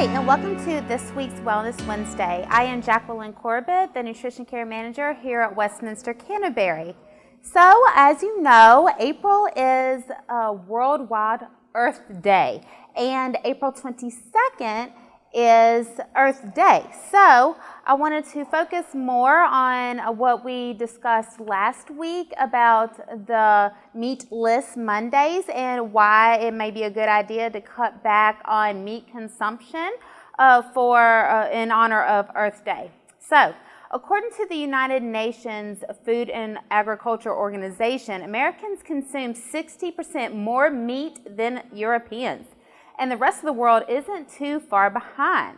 Hi, and welcome to this week's Wellness Wednesday. I am Jacqueline Corbett, the Nutrition Care Manager here at Westminster Canterbury. So, as you know, April is Worldwide Earth Day, and April 22nd is Earth Day. So, I wanted to focus more on what we discussed last week about the meatless Mondays and why it may be a good idea to cut back on meat consumption in honor of Earth Day. So, according to the United Nations Food and Agriculture Organization, Americans consume 60% more meat than Europeans, and the rest of the world isn't too far behind.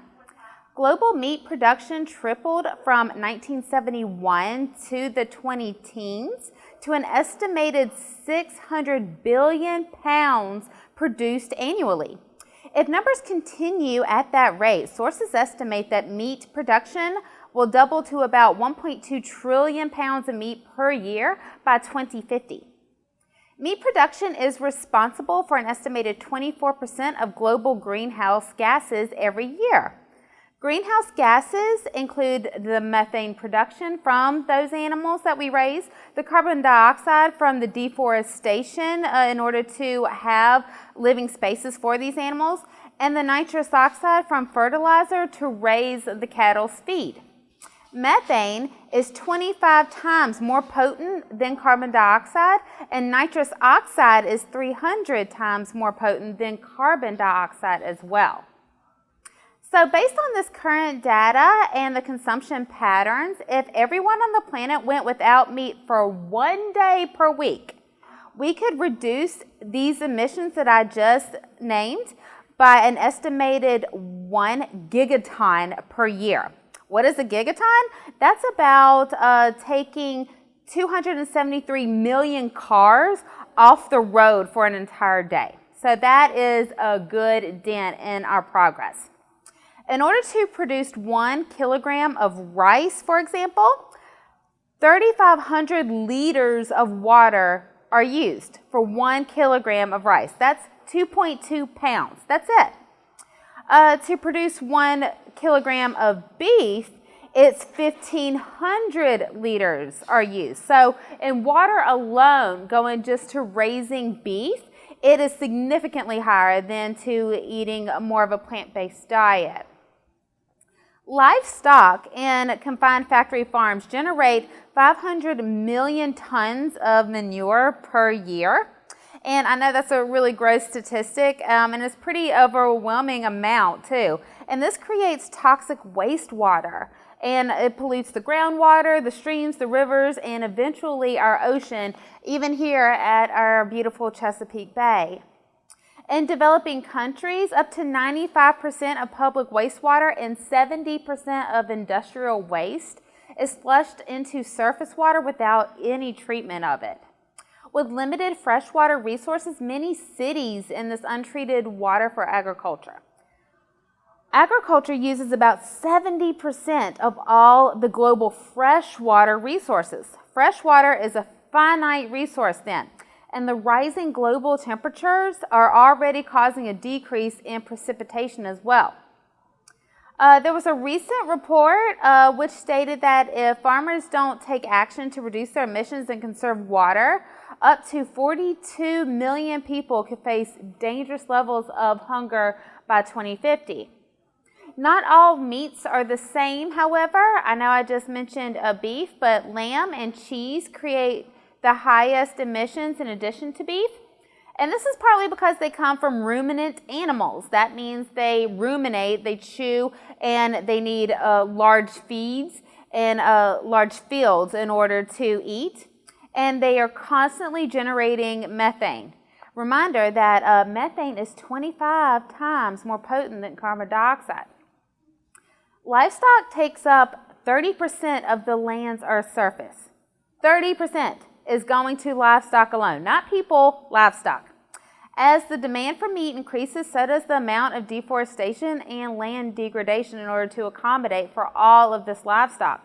Global meat production tripled from 1971 to the 2010s to an estimated 600 billion pounds produced annually. If numbers continue at that rate, sources estimate that meat production will double to about 1.2 trillion pounds of meat per year by 2050. Meat production is responsible for an estimated 24% of global greenhouse gases every year. Greenhouse gases include the methane production from those animals that we raise, the carbon dioxide from the deforestation in order to have living spaces for these animals, and the nitrous oxide from fertilizer to raise the cattle's feed. Methane is 25 times more potent than carbon dioxide, and nitrous oxide is 300 times more potent than carbon dioxide as well. So based on this current data and the consumption patterns, if everyone on the planet went without meat for 1 day per week, we could reduce these emissions that I just named by an estimated 1 gigaton per year. What is a gigaton? That's about taking 273 million cars off the road for an entire day. So that is a good dent in our progress. In order to produce 1 kilogram of rice, for example, 3,500 liters of water are used for 1 kilogram of rice. That's 2.2 pounds. That's it. To produce 1 kilogram of beef, it's 1,500 liters are used. So in water alone, going just to raising beef, it is significantly higher than to eating more of a plant-based diet. Livestock in confined factory farms generate 500 million tons of manure per year. And I know that's a really gross statistic, and it's pretty overwhelming amount too. And this creates toxic wastewater, and it pollutes the groundwater, the streams, the rivers, and eventually our ocean, even here at our beautiful Chesapeake Bay. In developing countries, up to 95% of public wastewater and 70% of industrial waste is flushed into surface water without any treatment of it. With limited freshwater resources, many cities in this untreated water for agriculture. Agriculture uses about 70% of all the global freshwater resources. Freshwater is a finite resource then, and the rising global temperatures are already causing a decrease in precipitation as well. There was a recent report which stated that if farmers don't take action to reduce their emissions and conserve water, up to 42 million people could face dangerous levels of hunger by 2050. Not all meats are the same, however. I know I just mentioned beef, but lamb and cheese create the highest emissions in addition to beef. And this is partly because they come from ruminant animals. That means they ruminate, they chew, and they need large feeds and large fields in order to eat. And they are constantly generating methane. Reminder that methane is 25 times more potent than carbon dioxide. Livestock takes up 30% of the land's Earth's surface. 30% is going to livestock alone, not people, livestock. As the demand for meat increases, so does the amount of deforestation and land degradation in order to accommodate for all of this livestock.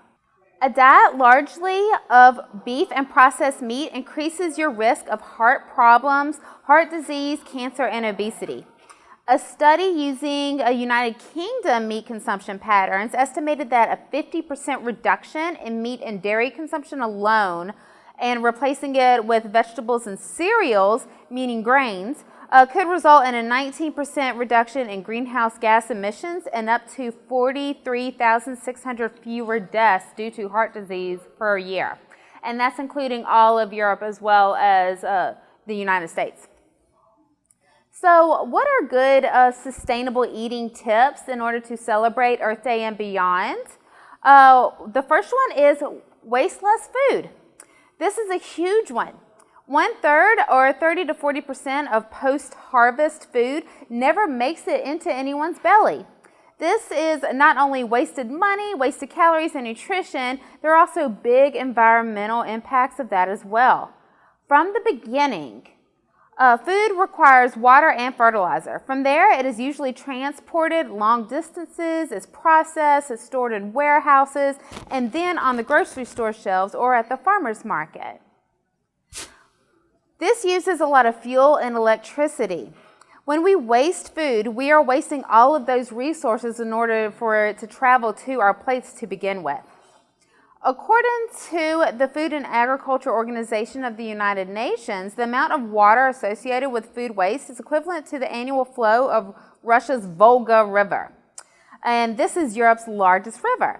A diet largely of beef and processed meat increases your risk of heart problems, heart disease, cancer, and obesity. A study using a United Kingdom meat consumption patterns estimated that a 50% reduction in meat and dairy consumption alone and replacing it with vegetables and cereals, meaning grains, could result in a 19% reduction in greenhouse gas emissions and up to 43,600 fewer deaths due to heart disease per year. And that's including all of Europe as well as the United States. So what are good sustainable eating tips in order to celebrate Earth Day and beyond? The first one is waste less food. This is a huge one. 1/3 or 30 to 40% of post-harvest food never makes it into anyone's belly. This is not only wasted money, wasted calories and nutrition, there are also big environmental impacts of that as well. From the beginning, food requires water and fertilizer. From there, it is usually transported long distances, is processed, is stored in warehouses, and then on the grocery store shelves or at the farmer's market. This uses a lot of fuel and electricity. When we waste food, we are wasting all of those resources in order for it to travel to our plates to begin with. According to the Food and Agriculture Organization of the United Nations, the amount of water associated with food waste is equivalent to the annual flow of Russia's Volga River. And this is Europe's largest river.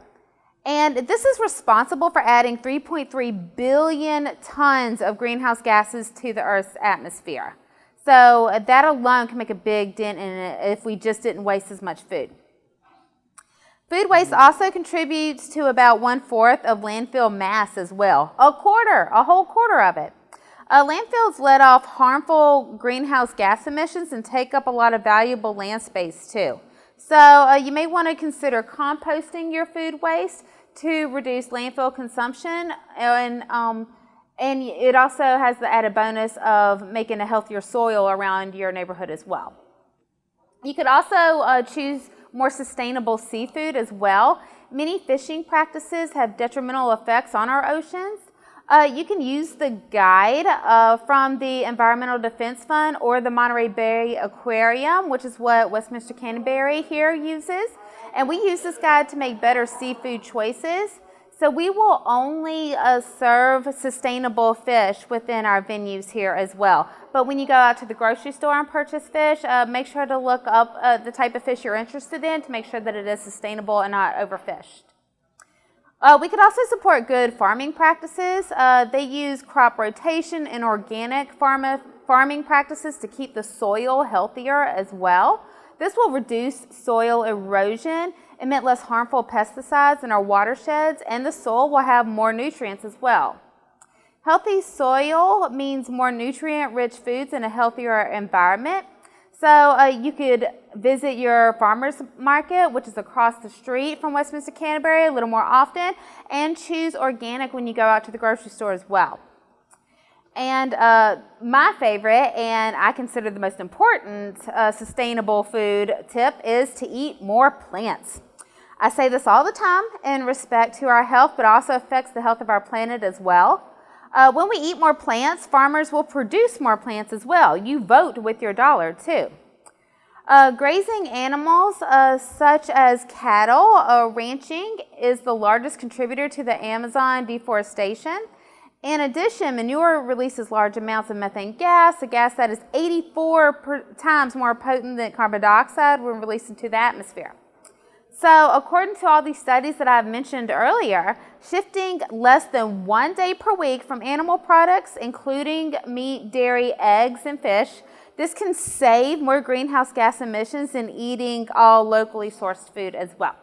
And this is responsible for adding 3.3 billion tons of greenhouse gases to the Earth's atmosphere. So that alone can make a big dent in it if we just didn't waste as much food. Food waste also contributes to about 1/4 of landfill mass as well. A whole quarter of it. Landfills let off harmful greenhouse gas emissions and take up a lot of valuable land space too. So you may want to consider composting your food waste to reduce landfill consumption, and it also has the added bonus of making a healthier soil around your neighborhood as well. You could also choose more sustainable seafood as well. Many fishing practices have detrimental effects on our oceans. You can use the guide from the Environmental Defense Fund or the Monterey Bay Aquarium, which is what Westminster Canterbury here uses. And we use this guide to make better seafood choices. So we will only serve sustainable fish within our venues here as well. But when you go out to the grocery store and purchase fish, make sure to look up the type of fish you're interested in to make sure that it is sustainable and not overfished. We could also support good farming practices. They use crop rotation and organic farming practices to keep the soil healthier as well. This will reduce soil erosion, emit less harmful pesticides in our watersheds, and the soil will have more nutrients as well. Healthy soil means more nutrient-rich foods in a healthier environment. So you could visit your farmer's market, which is across the street from Westminster Canterbury, a little more often, and choose organic when you go out to the grocery store as well. And my favorite, and I consider the most important sustainable food tip, is to eat more plants. I say this all the time in respect to our health, but also affects the health of our planet as well. When we eat more plants, farmers will produce more plants as well. You vote with your dollar too. Grazing animals such as cattle ranching is the largest contributor to the Amazon deforestation. In addition, manure releases large amounts of methane gas, a gas that is 84 times more potent than carbon dioxide when released into the atmosphere. So according to all these studies that I've mentioned earlier, shifting less than 1 day per week from animal products, including meat, dairy, eggs, and fish, this can save more greenhouse gas emissions than eating all locally sourced food as well.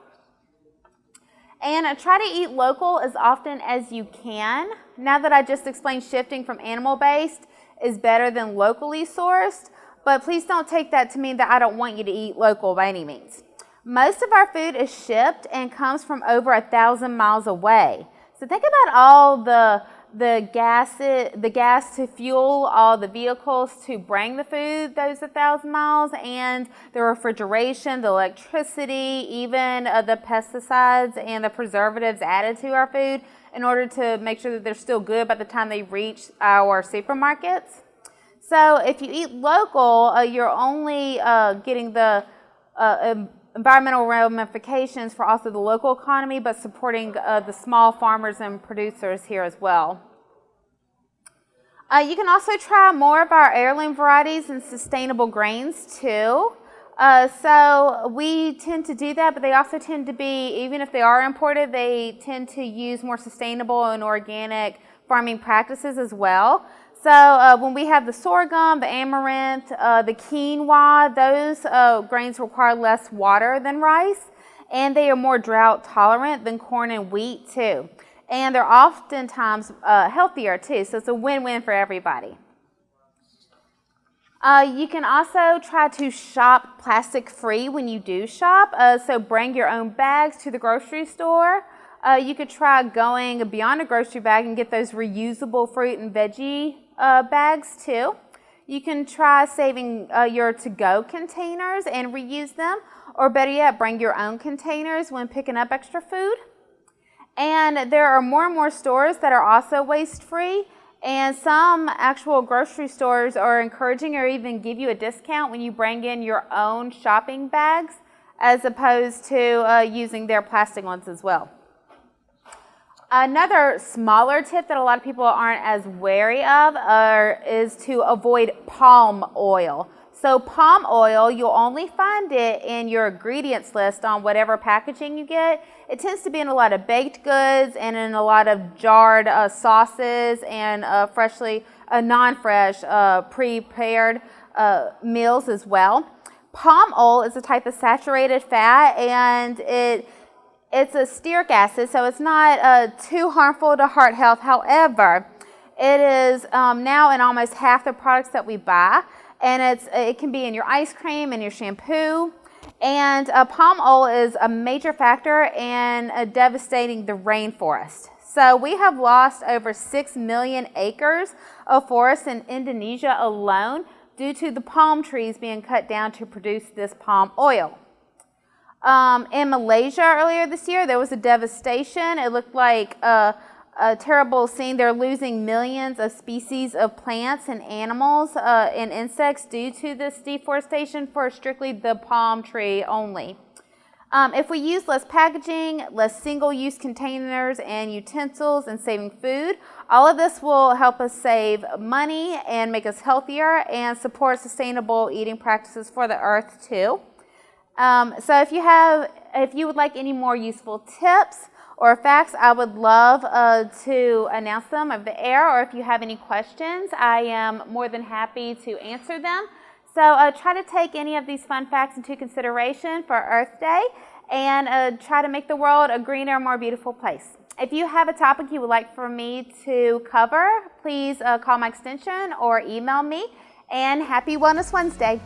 And try to eat local as often as you can. Now that I just explained shifting from animal-based is better than locally sourced, but please don't take that to mean that I don't want you to eat local by any means. Most of our food is shipped and comes from over 1,000 miles away. So think about all the gas to fuel all the vehicles to bring the food those 1,000 miles, and the refrigeration, the electricity, even the pesticides and the preservatives added to our food in order to make sure that they're still good by the time they reach our supermarkets. So if you eat local, you're only getting the environmental ramifications for also the local economy, but supporting the small farmers and producers here as well. You can also try more of our heirloom varieties and sustainable grains too. So we tend to do that, but they also tend to be, even if they are imported, they tend to use more sustainable and organic farming practices as well. So when we have the sorghum, the amaranth, the quinoa, those grains require less water than rice, and they are more drought tolerant than corn and wheat too. And they're oftentimes healthier too, so it's a win-win for everybody. You can also try to shop plastic-free when you do shop, so bring your own bags to the grocery store. You could try going beyond a grocery bag and get those reusable fruit and veggie bags too. You can try saving your to-go containers and reuse them, or better yet, bring your own containers when picking up extra food. And there are more and more stores that are also waste-free, and some actual grocery stores are encouraging or even give you a discount when you bring in your own shopping bags as opposed to using their plastic ones as well. Another smaller tip that a lot of people aren't as wary of is to avoid palm oil. So palm oil, you'll only find it in your ingredients list on whatever packaging you get. It tends to be in a lot of baked goods and in a lot of jarred sauces and non-fresh prepared meals as well. Palm oil is a type of saturated fat, and it's a stearic acid, so it's not too harmful to heart health. However, it is now in almost half the products that we buy, and it can be in your ice cream and your shampoo. And palm oil is a major factor in devastating the rainforest. So we have lost over 6 million acres of forest in Indonesia alone due to the palm trees being cut down to produce this palm oil. In Malaysia earlier this year, there was a devastation. It looked like a terrible scene. They're losing millions of species of plants and animals and insects due to this deforestation for strictly the palm tree only. If we use less packaging, less single-use containers and utensils, and saving food, all of this will help us save money and make us healthier and support sustainable eating practices for the earth too. So if you would like any more useful tips or facts, I would love to announce them over the air, or if you have any questions, I am more than happy to answer them. So try to take any of these fun facts into consideration for Earth Day and try to make the world a greener, more beautiful place. If you have a topic you would like for me to cover, please call my extension or email me. And happy Wellness Wednesday.